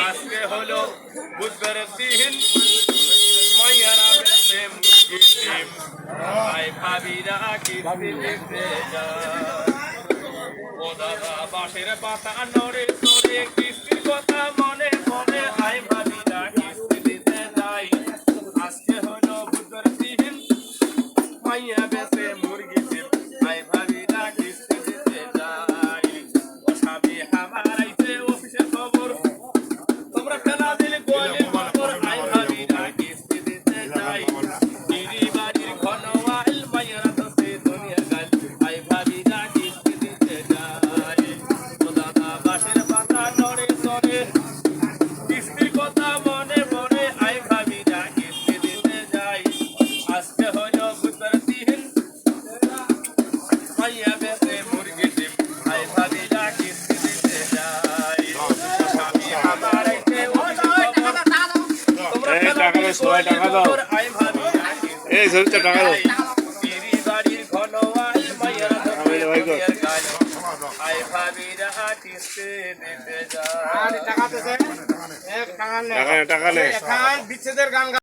আজকে হলো বুধবার দিন মাইয়ারা বেশে মুরগি ডিম ভাই ভাবিরা কিস্তি দিতে যায় ও দাদা বাঁশের পাতা নড়ে চড়ে কিস্তির কথা মনে মনে ভাই ভাবিরা কিস্তি দিতে যায় আজকে হলো বুধবার দিন মাইয়া বেশে মুরগি ডিম ভাই ভাবিরা কিস্তি দিতে যায় ও স্বামী আমার আইছে অফিসের খবর তোমরা ফেলা দিলে গোয়ালের খবর ভাই ভাবিরা কিস্তি দিতে যায় দিদি বাড়ির ঘনওয়াল মাইয়ারা দোষে দুনিয়া গাল ভাই ভাবিরা কিস্তি দিতে যায় ও দাদা বাঁশের পাতা নড়ে চড়ে কিস্তির কথা মনে মনে আই ভাবিরা কিস্তি দিতে যায় আজকে হলো বুধবার দিন মাইয়া বেশে মুরগি ডিম আই ভাবিরা কিস্তি দিতে যায় স্বামী আমার আইছে তোমরা টাকা দাও সবাই টাকা দাও আই ভাবিরা এই সরতে টাকা দাও দিদি বাড়ির ঘনওয়াল মাইয়ারা দুনিয়ার গাল আই ভাবিরা কিস্তি দিতে যায় টাকা দিছে এক টাকা নে টাকা নে এখন বিচ্ছেদের গান